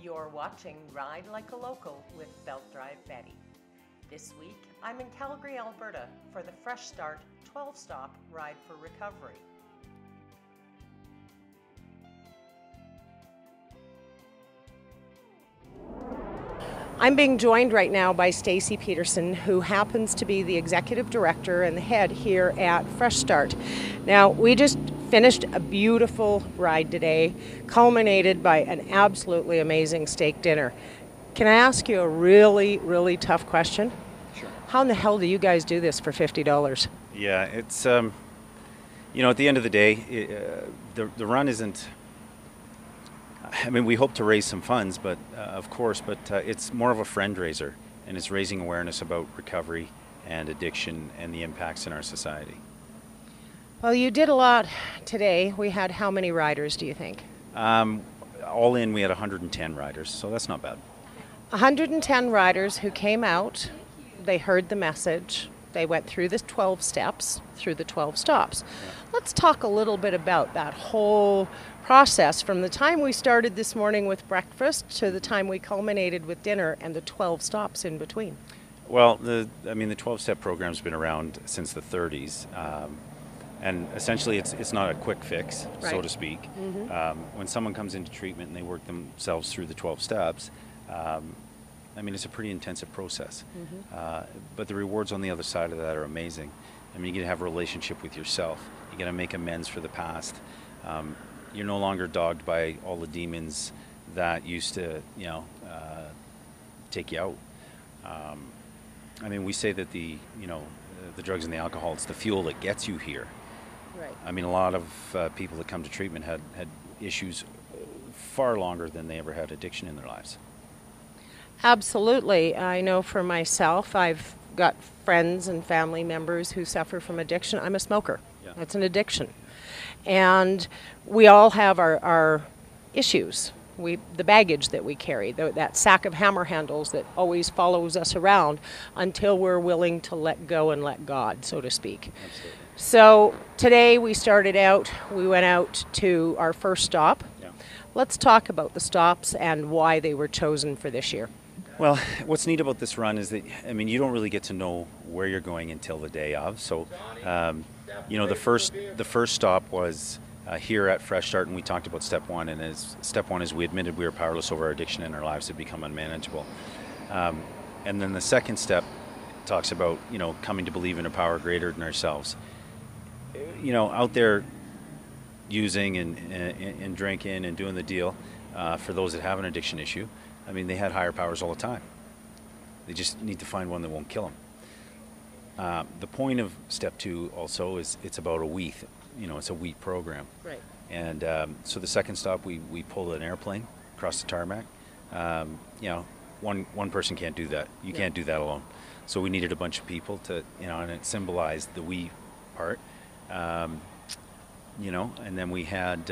You're watching Ride Like a Local with Belt Drive Betty. This week, I'm in Calgary, Alberta for the Fresh Start 12-stop Ride for Recovery. I'm being joined right now by Stacey Peterson, who happens to be the Executive Director and the head here at Fresh Start. Now, we just finished a beautiful ride today, culminated by an absolutely amazing steak dinner. Can I ask you a really, really tough question? Sure. How in the hell do you guys do this for $50? Yeah, it's, at the end of the day, the run isn't, we hope to raise some funds, but of course, but it's more of a friend raiser, and it's raising awareness about recovery and addiction and the impacts in our society. Well, you did a lot today. We had how many riders, do you think? All in, we had 110 riders, so that's not bad. 110 riders who came out, they heard the message, they went through the 12 steps, through the 12 stops. Yeah. Let's talk a little bit about that whole process from the time we started this morning with breakfast to the time we culminated with dinner and the 12 stops in between. Well, the 12-step program's been around since the 30s. And essentially, it's not a quick fix, right, so to speak. Mm-hmm. When someone comes into treatment and they work themselves through the 12 steps, it's a pretty intensive process. Mm-hmm. But the rewards on the other side of that are amazing. You get to have a relationship with yourself. You got to make amends for the past. You're no longer dogged by all the demons that used to, take you out. We say that the drugs and the alcohol, it's the fuel that gets you here. Right. A lot of people that come to treatment had issues far longer than they ever had addiction in their lives. Absolutely. I know for myself, I've got friends and family members who suffer from addiction. I'm a smoker. Yeah. That's an addiction. And we all have our issues. The baggage that we carry, that sack of hammer handles that always follows us around until we're willing to let go and let God, so to speak. Absolutely. So today we went out to our first stop. Yeah. Let's talk about the stops and why they were chosen for this year. Well, what's neat about this run is that, you don't really get to know where you're going until the day of. So, the first stop was here at Fresh Start, and we talked about step one. And as step one is we admitted we were powerless over our addiction and our lives had become unmanageable. And then the second step talks about, coming to believe in a power greater than ourselves. Out there using and drinking and doing the deal for those that have an addiction issue. They had higher powers all the time. They just need to find one that won't kill them. The point of step two also is it's about a wheat. It's a wheat program. Right. And so the second stop, we pulled an airplane across the tarmac. One person can't do that. You can't do that alone. So we needed a bunch of people to, and it symbolized the we part. And then we had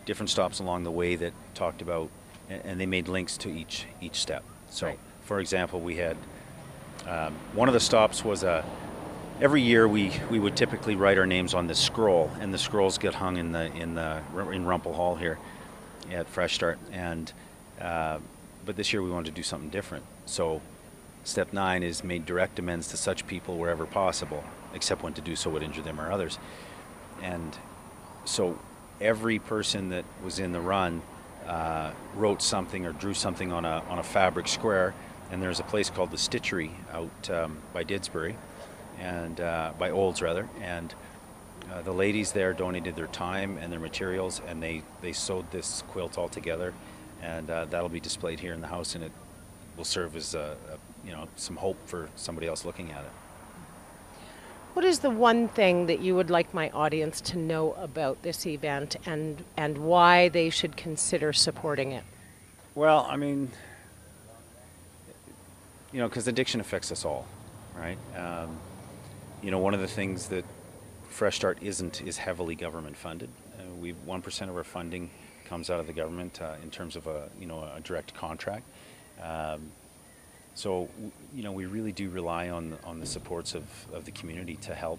different stops along the way that talked about, and they made links to each step. So, right. For example, we had one of the stops was every year we would typically write our names on this scroll, and the scrolls get hung in Rumpel Hall here at Fresh Start. And but this year we wanted to do something different. So step 9 is made direct amends to such people wherever possible, except when to do so would injure them or others. And so every person that was in the run wrote something or drew something on a fabric square, and there's a place called the Stitchery out by Didsbury, and by Olds rather, and the ladies there donated their time and their materials, and they sewed this quilt all together, and that'll be displayed here in the house, and it will serve as some hope for somebody else looking at it. What is the one thing that you would like my audience to know about this event and why they should consider supporting it? Well, because addiction affects us all, right? One of the things that Fresh Start isn't is heavily government funded. 1% of our funding comes out of the government in terms of a direct contract. So, we really do rely on the supports of the community to help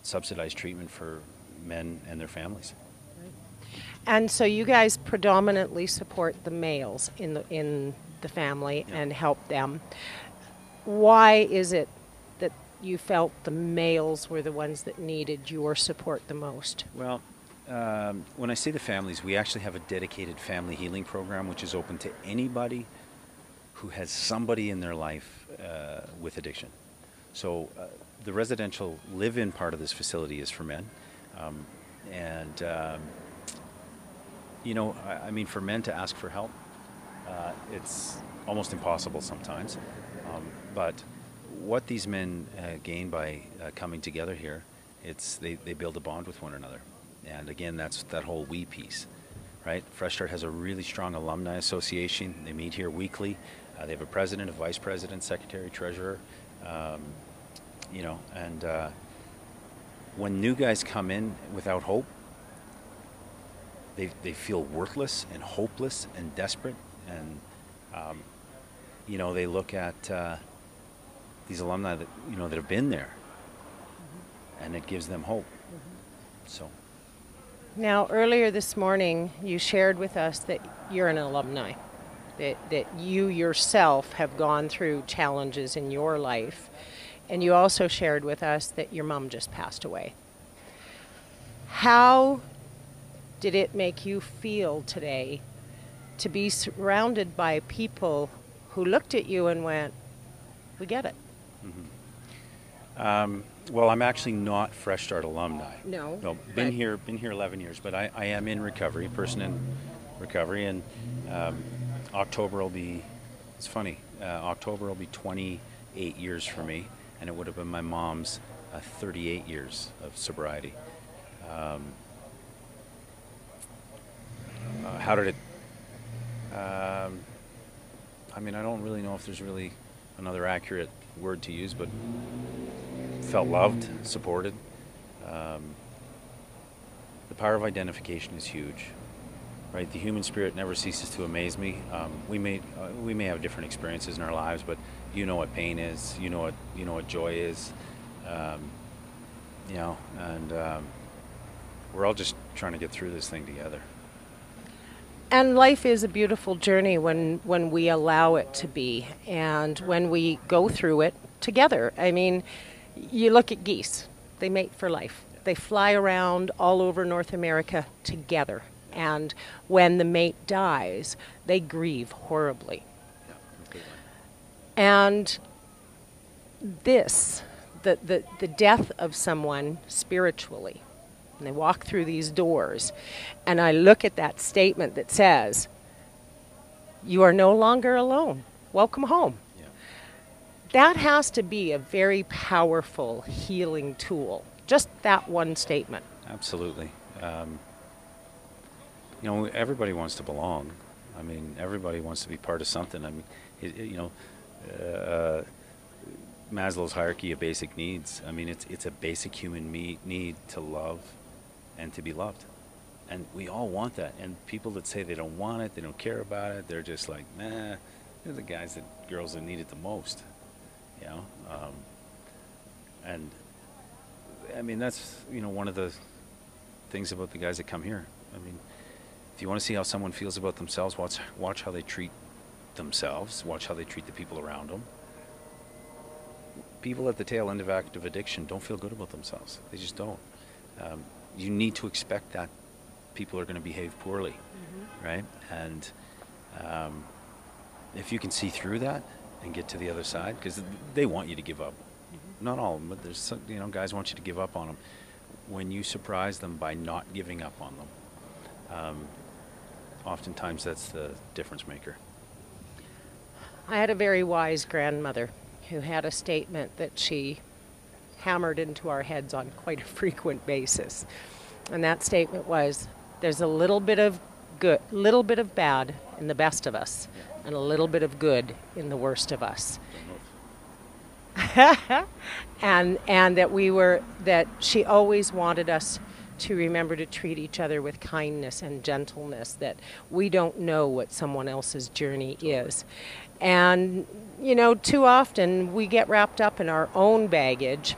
subsidize treatment for men and their families. Right. And so you guys predominantly support the males in the family and help them. Why is it that you felt the males were the ones that needed your support the most? Well, when I say the families, we actually have a dedicated family healing program which is open to anybody who has somebody in their life with addiction. So the residential live-in part of this facility is for men. You know, I mean, for men to ask for help, it's almost impossible sometimes. But what these men gain by coming together here, they build a bond with one another. And again, that's that whole we piece, right? Fresh Start has a really strong alumni association. They meet here weekly. They have a president, a vice president, secretary, treasurer, you know, and when new guys come in without hope, they feel worthless and hopeless and desperate, and you know, they look at these alumni that, you know, that have been there, and it gives them hope. So. Now, earlier this morning, you shared with us that you're an alumni, that you yourself have gone through challenges in your life, and you also shared with us that your mom just passed away. How did it make you feel today to be surrounded by people who looked at you and went, "We get it"? Well, I'm actually not Fresh Start alumni. No. Been here 11 years, but I am in recovery, person in recovery, and October will be, it's funny, October will be 28 years for me, and it would have been my mom's 38 years of sobriety. How did it, I mean, I don't really know if there's really another accurate word to use, but felt loved, supported. The power of identification is huge, right? The human spirit never ceases to amaze me. We may have different experiences in our lives, but you know what pain is, you know what joy is, you know, and we're all just trying to get through this thing together. And life is a beautiful journey when we allow it to be, and when we go through it together. I mean, you look at geese, they mate for life. They fly around all over North America together, and when the mate dies, they grieve horribly. Yeah, completely. And this, the death of someone spiritually, and they walk through these doors, and I look at that statement that says, "You are no longer alone. Welcome home." Yeah. That has to be a very powerful healing tool. Just that one statement. Absolutely. You know, everybody wants to belong. I mean, everybody wants to be part of something. I mean, you know, Maslow's hierarchy of basic needs. I mean, it's a basic human need to love and to be loved. And we all want that. And people that say they don't want it, they don't care about it, they're just like, nah, they're the girls that need it the most. You know? And I mean, that's, you know, one of the things about the guys that come here. I mean, if you want to see how someone feels about themselves, watch how they treat themselves, watch how they treat the people around them. People at the tail end of active addiction don't feel good about themselves. They just don't. You need to expect that people are going to behave poorly, right? And if you can see through that and get to the other side, because they want you to give up. Not all of them, but there's some, you know, guys want you to give up on them. When you surprise them by not giving up on them, oftentimes that's the difference maker. I had a very wise grandmother who had a statement that she hammered into our heads on quite a frequent basis. And that statement was, there's a little bit of good, little bit of bad in the best of us, and a little bit of good in the worst of us. and that she always wanted us to remember to treat each other with kindness and gentleness, that we don't know what someone else's journey is. And, you know, too often we get wrapped up in our own baggage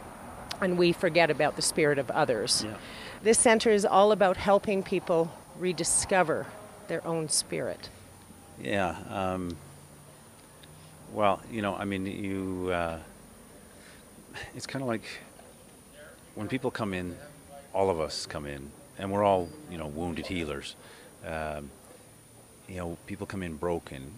and we forget about the spirit of others. Yeah. This center is all about helping people rediscover their own spirit? Yeah. Well, you know, I mean, it's kind of like when people come in, all of us come in, and we're all, you know, wounded healers. You know, people come in broken,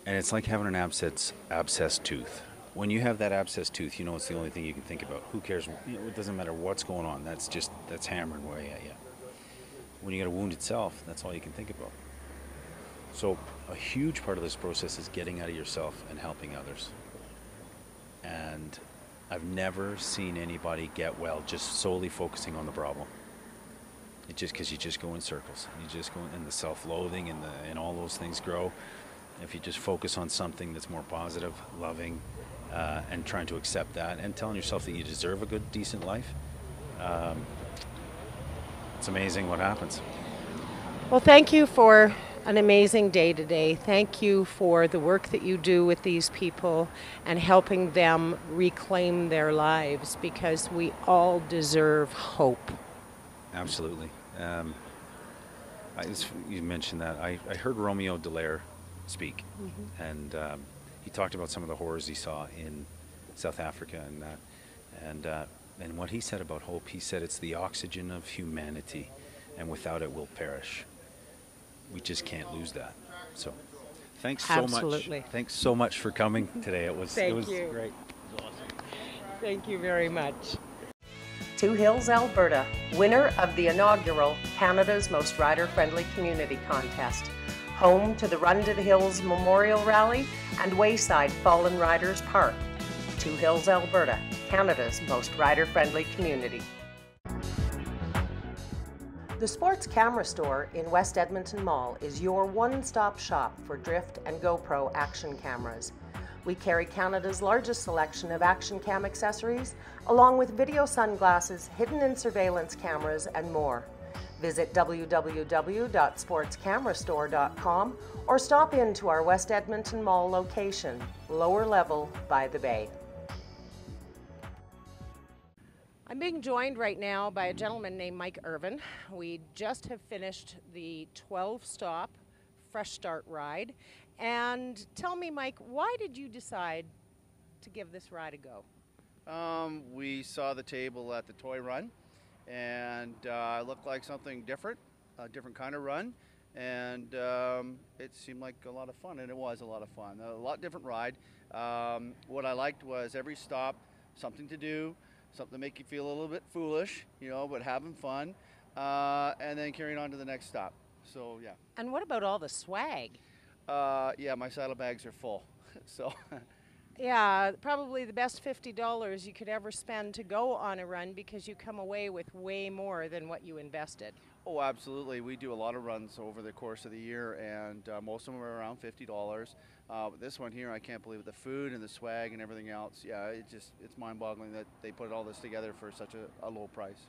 and it's like having an abscess tooth. When you have that abscess tooth, you know it's the only thing you can think about. Who cares? You know, it doesn't matter what's going on. That's hammering away at you. When you got a wounded self, that's all you can think about. So a huge part of this process is getting out of yourself and helping others. And I've never seen anybody get well just solely focusing on the problem. It just because you just go in circles, and you just go in the self-loathing and all those things grow. If you just focus on something that's more positive, loving, and trying to accept that, and telling yourself that you deserve a good, decent life, it's amazing what happens. Well, thank you for an amazing day today. Thank you for the work that you do with these people and helping them reclaim their lives, because we all deserve hope. Absolutely. You mentioned that. I heard Romeo Dallaire speak, and he talked about some of the horrors he saw in South Africa and that. And what he said about hope, he said it's the oxygen of humanity, and without it we'll perish. We just can't lose that. So thanks so Absolutely. much. Thanks so much for coming today. It was Thank great. you. It was awesome. Thank you very much. Two Hills, Alberta, winner of the inaugural Canada's Most Rider-Friendly Community Contest, home to the Run to the Hills Memorial Rally and Wayside Fallen Riders Park. Two Hills, Alberta, Canada's most rider-friendly community. The Sports Camera Store in West Edmonton Mall is your one-stop shop for drift and GoPro action cameras. We carry Canada's largest selection of action cam accessories, along with video sunglasses, hidden-in surveillance cameras, and more. Visit www.sportscamerastore.com or stop in to our West Edmonton Mall location, lower level by the bay. I'm being joined right now by a gentleman named Mike Irvin. We just have finished the 12-stop Fresh Start ride. And tell me, Mike, why did you decide to give this ride a go? We saw the table at the toy run, and it looked like something different, a different kind of run, and it seemed like a lot of fun, and it was a lot of fun. A lot different ride. What I liked was every stop, something to do, something to make you feel a little bit foolish, you know, but having fun, and then carrying on to the next stop. So, yeah. And what about all the swag? Yeah, my saddlebags are full, so. Yeah, probably the best $50 you could ever spend to go on a run, because you come away with way more than what you invested. Oh, absolutely. We do a lot of runs over the course of the year, and most of them are around $50. This one here, I can't believe it. The food and the swag and everything else. Yeah, it's mind-boggling that they put all this together for such a low price.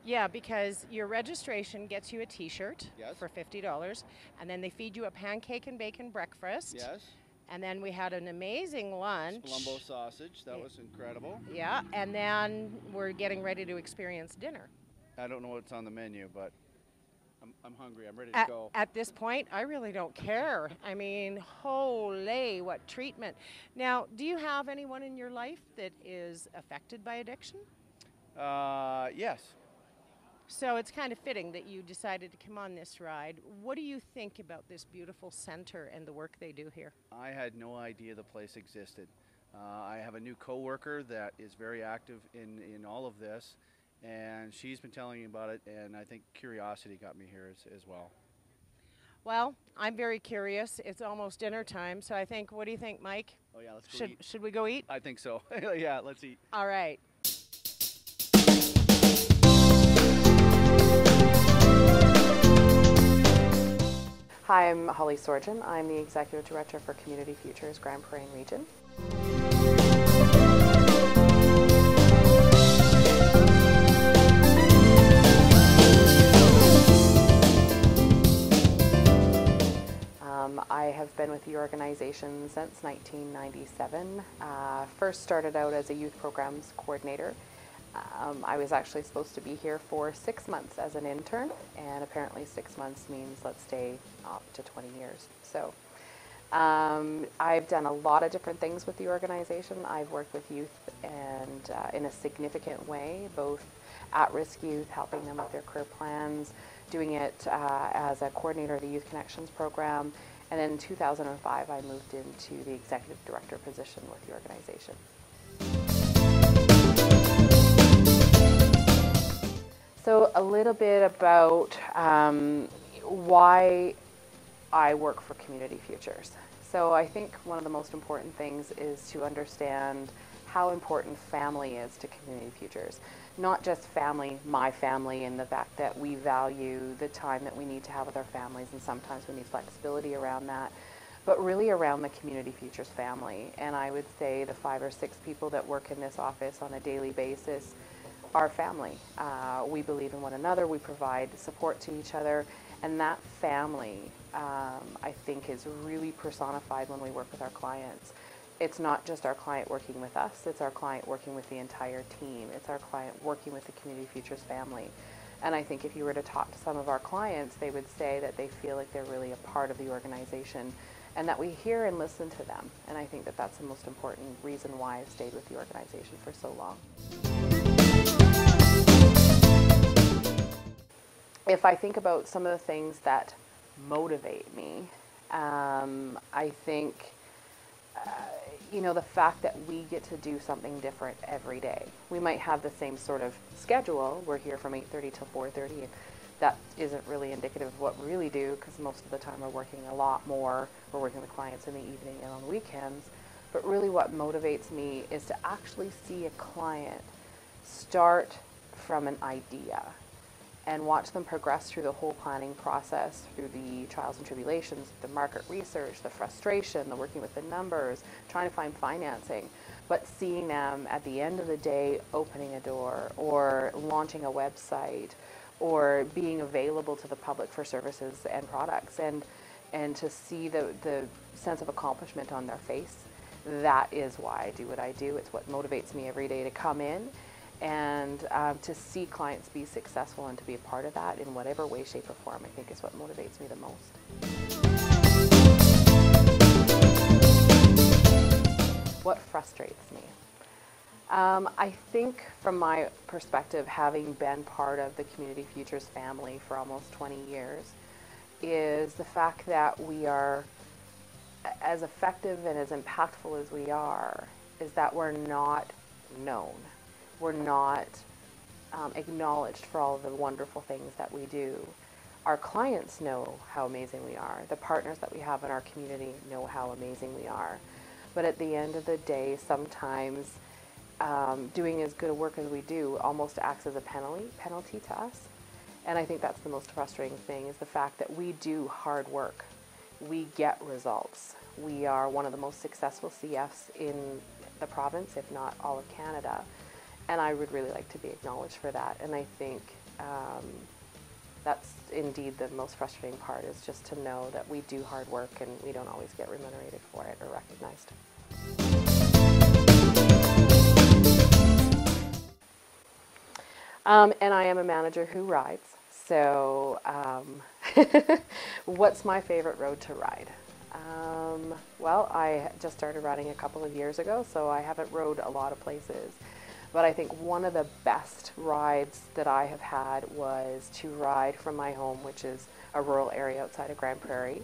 Yeah, because your registration gets you a t-shirt Yes. for $50, and then they feed you a pancake and bacon breakfast. Yes. And then we had an amazing lunch. Columbo sausage, that was incredible. Yeah, and then we're getting ready to experience dinner. I don't know what's on the menu, but I'm hungry. I'm ready to go. At this point, I really don't care. I mean, holy, what treatment. Now, do you have anyone in your life that is affected by addiction? Yes. So it's kind of fitting that you decided to come on this ride. What do you think about this beautiful center and the work they do here? I had no idea the place existed. I have a new coworker that is very active in all of this, and she's been telling me about it, and I think curiosity got me here as well. Well, I'm very curious. It's almost dinner time, so I think, what do you think, Mike? Oh yeah, let's go eat. Should we go eat? I think so. Yeah, let's eat. All right. Hi, I'm Holly Sorgen. I'm the Executive Director for Community Futures Grand Prairie Region. I have been with the organization since 1997. First started out as a youth programs coordinator, I was actually supposed to be here for 6 months as an intern, and apparently 6 months means let's stay up to 20 years. So I've done a lot of different things with the organization. I've worked with youth and in a significant way, both at-risk youth, helping them with their career plans, doing it as a coordinator of the Youth Connections program, and then in 2005 I moved into the executive director position with the organization. So a little bit about why I work for Community Futures. So I think one of the most important things is to understand how important family is to Community Futures. Not just family, my family, and the fact that we value the time that we need to have with our families, and sometimes we need flexibility around that, but really around the Community Futures family. And I would say the 5 or 6 people that work in this office on a daily basis are family. We believe in one another, we provide support to each other, and that family, I think, is really personified when we work with our clients. It's not just our client working with us, it's our client working with the entire team. It's our client working with the Community Futures family. And I think if you were to talk to some of our clients, they would say that they feel like they're really a part of the organization and that we hear and listen to them. And I think that that's the most important reason why I've stayed with the organization for so long. If I think about some of the things that motivate me, I think you know, the fact that we get to do something different every day. We might have the same sort of schedule. We're here from 8:30 till 4:30, and that isn't really indicative of what we really do, because most of the time we're working a lot more. We're working with clients in the evening and on weekends. But really what motivates me is to actually see a client start from an idea and watch them progress through the whole planning process, through the trials and tribulations, the market research, the frustration, the working with the numbers, trying to find financing, but seeing them at the end of the day opening a door or launching a website or being available to the public for services and products, and to see the sense of accomplishment on their face. That is why I do what I do. It's what motivates me every day to come in and to see clients be successful and to be a part of that in whatever way, shape, or form, I think is what motivates me the most. What frustrates me? I think from my perspective, having been part of the Community Futures family for almost 20 years, is the fact that we are as effective and as impactful as we are, is that we're not known. We're not acknowledged for all of the wonderful things that we do. Our clients know how amazing we are. The partners that we have in our community know how amazing we are. But at the end of the day, sometimes doing as good a work as we do almost acts as a penalty to us. And I think that's the most frustrating thing, is the fact that we do hard work. We get results. We are one of the most successful CFs in the province, if not all of Canada. And I would really like to be acknowledged for that. And I think that's indeed the most frustrating part, is just to know that we do hard work and we don't always get remunerated for it or recognized. And I am a manager who rides. So what's my favorite road to ride? Well, I just started riding a couple of years ago, so I haven't rode a lot of places. But I think one of the best rides that I have had was to ride from my home, which is a rural area outside of Grand Prairie,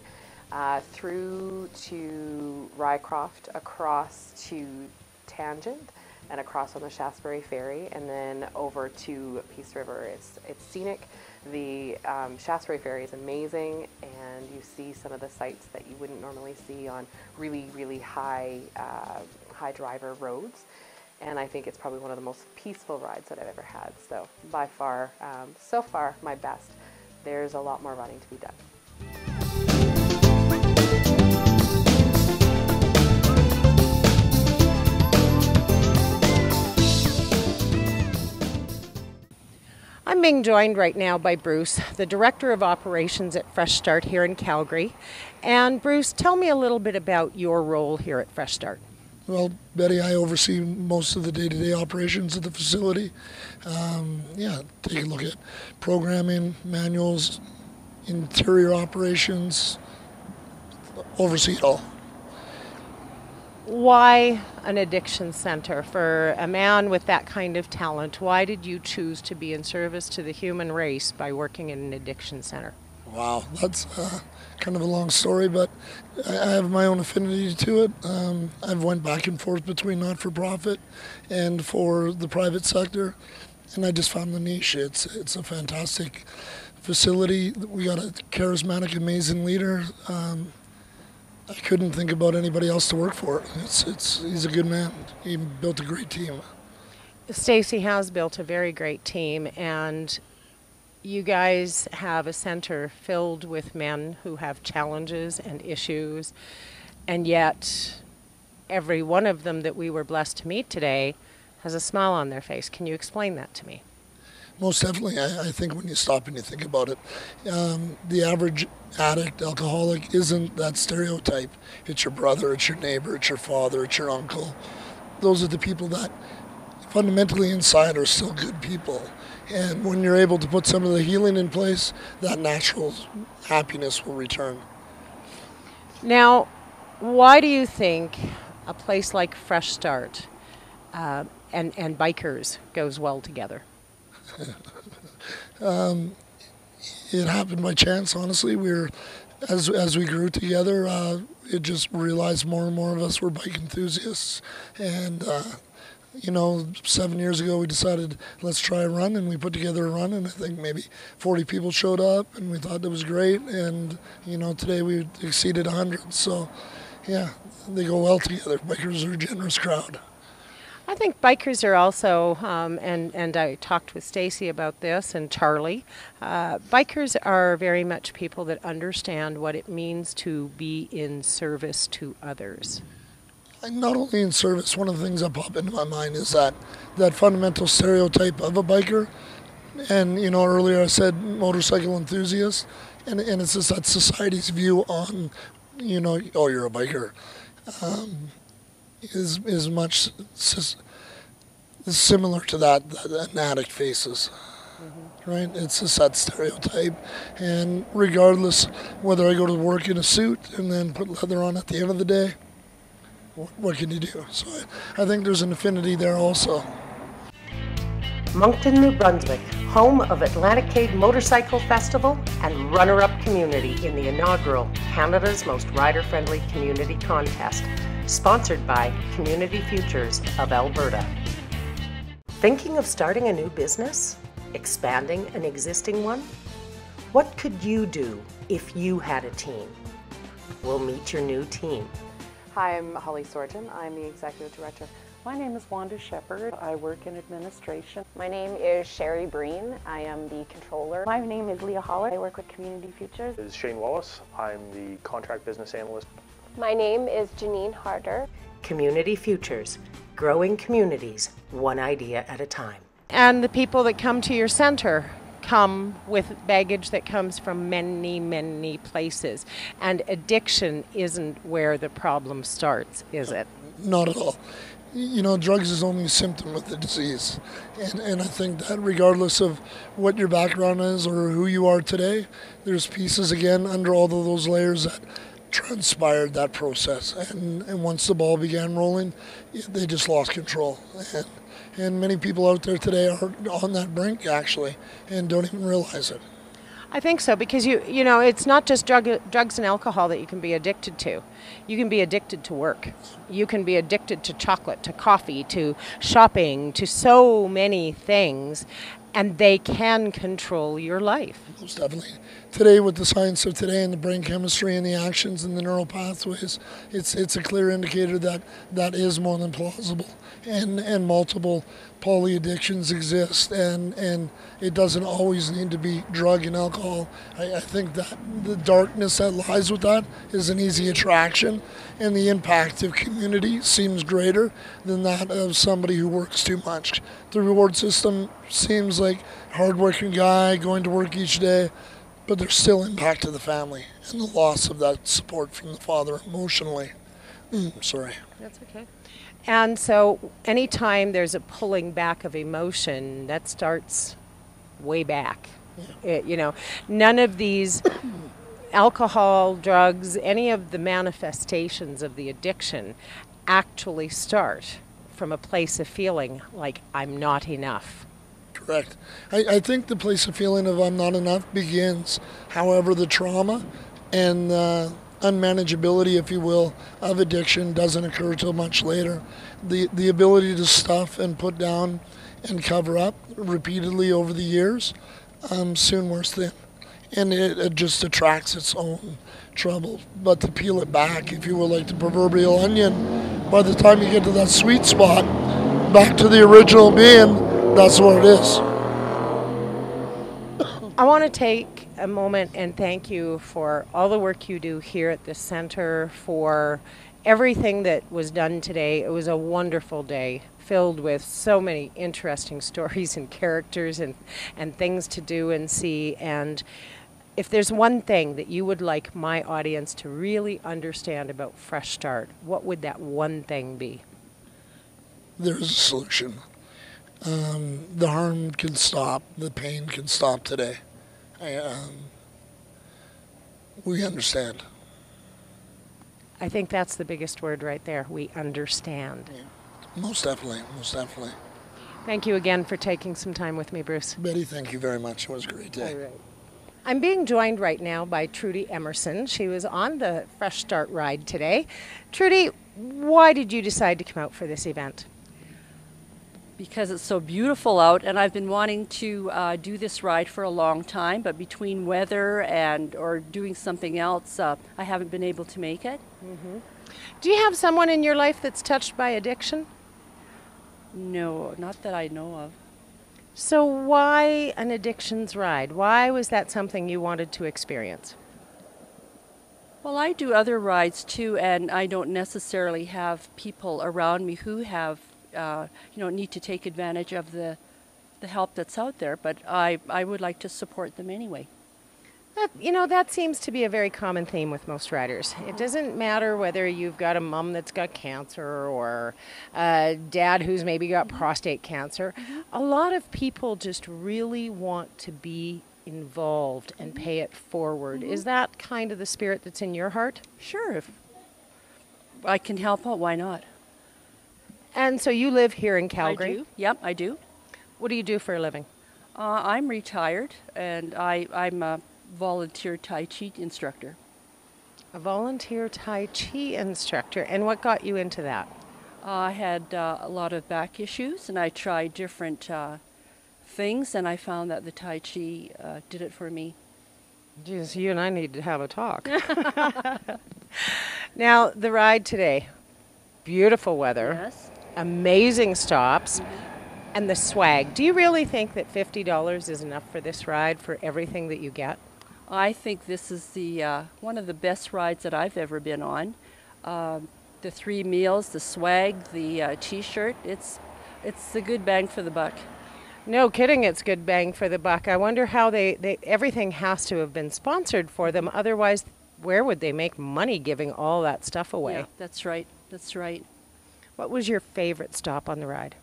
through to Rycroft, across to Tangent, and across on the Shaftesbury Ferry, and then over to Peace River. It's scenic. The Shaftesbury Ferry is amazing, and you see some of the sights that you wouldn't normally see on really, really high driver roads. And I think it's probably one of the most peaceful rides that I've ever had. So by far, so far, my best. There's a lot more running to be done. I'm being joined right now by Bruce, the Director of Operations at Fresh Start here in Calgary. And Bruce, tell me a little bit about your role here at Fresh Start. Well, Betty, I oversee most of the day-to-day operations of the facility. Yeah, take a look at programming, manuals, interior operations, oversee it all. Why an addiction center? For a man with that kind of talent, why did you choose to be in service to the human race by working in an addiction center? Wow, that's kind of a long story, but I have my own affinity to it. I've went back and forth between not-for-profit and for the private sector, and I just found the niche. It's a fantastic facility. We got a charismatic, amazing leader. I couldn't think about anybody else to work for. He's a good man. He built a great team. Stacy has built a very great team, and you guys have a center filled with men who have challenges and issues, and yet every one of them that we were blessed to meet today has a smile on their face. Can you explain that to me? Most definitely. I think when you stop and you think about it, the average addict, alcoholic, isn't that stereotype. It's your brother, it's your neighbor, it's your father, it's your uncle. Those are the people that fundamentally inside are still good people. And when you're able to put some of the healing in place, that natural happiness will return. Now, why do you think a place like Fresh Start and bikers goes well together? It happened by chance, honestly. As we grew together, it just realized more and more of us were bike enthusiasts. And 7 years ago we decided, let's try a run, and we put together a run, and I think maybe 40 people showed up, and we thought that was great. And today we exceeded 100. So yeah, they go well together. Bikers are a generous crowd. I think bikers are also, and I talked with Stacy about this and Charlie, bikers are very much people that understand what it means to be in service to others. And not only in service, one of the things that pop into my mind is that fundamental stereotype of a biker. And, earlier I said motorcycle enthusiast, and it's just that society's view on, oh, you're a biker. Is much similar to that an addict faces, right? It's just that stereotype, and regardless whether I go to work in a suit and then put leather on at the end of the day, what can you do? So I think there's an affinity there also. Moncton, New Brunswick, home of Atlanticade Motorcycle Festival and runner-up community in the inaugural Canada's Most Rider-Friendly Community Contest, sponsored by Community Futures of Alberta. Thinking of starting a new business? Expanding an existing one? What could you do if you had a team? We'll meet your new team. Hi, I'm Holly Sorgen. I'm the Executive Director. My name is Wanda Shepard. I work in administration. My name is Sherry Breen. I am the controller. My name is Leah Holler. I work with Community Futures. This is Shane Wallace. I'm the contract business analyst. My name is Janine Harder. Community Futures, growing communities, one idea at a time. And the people that come to your center come with baggage that comes from many, many places. And addiction isn't where the problem starts, is it? Not at all. Drugs is only a symptom of the disease. And I think that regardless of what your background is or who you are today, there's pieces, again, under all of those layers that transpired that process. And once the ball began rolling, they just lost control. And many people out there today are on that brink, actually, and don't even realize it. I think so, because it's not just drugs and alcohol that you can be addicted to. You can be addicted to work. You can be addicted to chocolate, to coffee, to shopping, to so many things, and they can control your life. Most definitely. Today, with the science of today and the brain chemistry and the actions and the neural pathways, it's a clear indicator that is more than plausible. And multiple poly addictions exist, and it doesn't always need to be drug and alcohol. I think that the darkness that lies with that is an easy attraction, and the impact of community seems greater than that of somebody who works too much. The reward system seems like hardworking guy going to work each day, but there's still impact to the family and the loss of that support from the father emotionally. Sorry. That's okay. And so anytime there's a pulling back of emotion, that starts way back. None of these alcohol, drugs, any of the manifestations of the addiction actually start from a place of feeling like I'm not enough. Correct. I think the place of feeling of I'm not enough begins. However, the trauma and unmanageability, if you will, of addiction doesn't occur till much later. The ability to stuff and put down and cover up repeatedly over the years soon wears thin. And it just attracts its own trouble. But to peel it back, if you will, like the proverbial onion, by the time you get to that sweet spot, back to the original being, that's what it is. I want to take a moment and thank you for all the work you do here at the center, for everything that was done today. It was a wonderful day, filled with so many interesting stories and characters and things to do and see. And if there's one thing that you would like my audience to really understand about Fresh Start, what would that one thing be? There is a solution. The harm can stop. The pain can stop today. We understand. I think that's the biggest word right there. We understand. Yeah. Most definitely. Most definitely. Thank you again for taking some time with me, Bruce. Betty, thank you very much. It was a great day. All right. I'm being joined right now by Trudy Emerson. She was on the Fresh Start ride today. Trudy, why did you decide to come out for this event? Because it's so beautiful out, and I've been wanting to do this ride for a long time, but between weather or doing something else, I haven't been able to make it. Mm-hmm. Do you have someone in your life that's touched by addiction? No, not that I know of. So why an addictions ride? Why was that something you wanted to experience? Well, I do other rides too, and I don't necessarily have people around me who have need to take advantage of the help that's out there, but I would like to support them anyway. That seems to be a very common theme with most riders. It doesn't matter whether you've got a mom that's got cancer or a dad who's maybe got prostate cancer. A lot of people just really want to be involved and pay it forward. Is that kind of the spirit that's in your heart? Sure. If I can help out, why not? And so you live here in Calgary? I do. Yep, I do. What do you do for a living? I'm retired, and I'm a volunteer Tai Chi instructor. A volunteer Tai Chi instructor. And what got you into that? I had a lot of back issues, and I tried different things, and I found that the Tai Chi did it for me. Geez, you and I need to have a talk. Now, the ride today, beautiful weather, yes, amazing stops, and the swag. Do you really think that $50 is enough for this ride, for everything that you get? I think this is the one of the best rides that I've ever been on. The 3 meals, the swag, the T-shirt, it's a good bang for the buck. No kidding, it's good bang for the buck. I wonder how everything has to have been sponsored for them. Otherwise, where would they make money giving all that stuff away? Yeah, that's right. That's right. What was your favorite stop on the ride?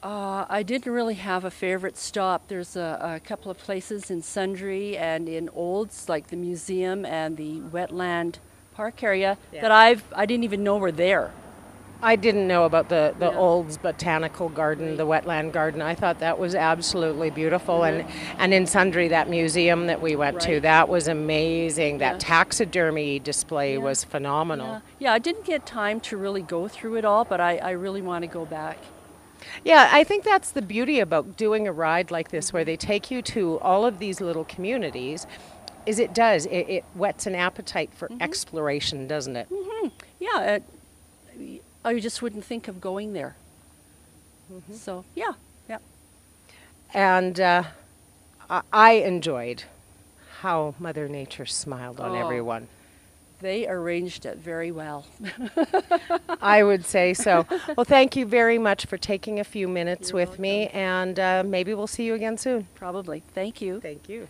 I didn't really have a favorite stop. There's a couple of places in Sundre and in Olds, like the museum and the wetland park area, that I didn't even know were there. I didn't know about the Olds Botanical Garden, the wetland garden. I thought that was absolutely beautiful. And in Sundre, that museum that we went to, that was amazing. That taxidermy display was phenomenal. Yeah, I didn't get time to really go through it all, but I really want to go back. Yeah, I think that's the beauty about doing a ride like this, where they take you to all of these little communities, is it whets an appetite for exploration, doesn't it? Yeah, I just wouldn't think of going there. So, yeah. And I enjoyed how Mother Nature smiled on everyone. They arranged it very well. I would say so. Well, thank you very much for taking a few minutes with me, and maybe we'll see you again soon. Probably. Thank you. Thank you.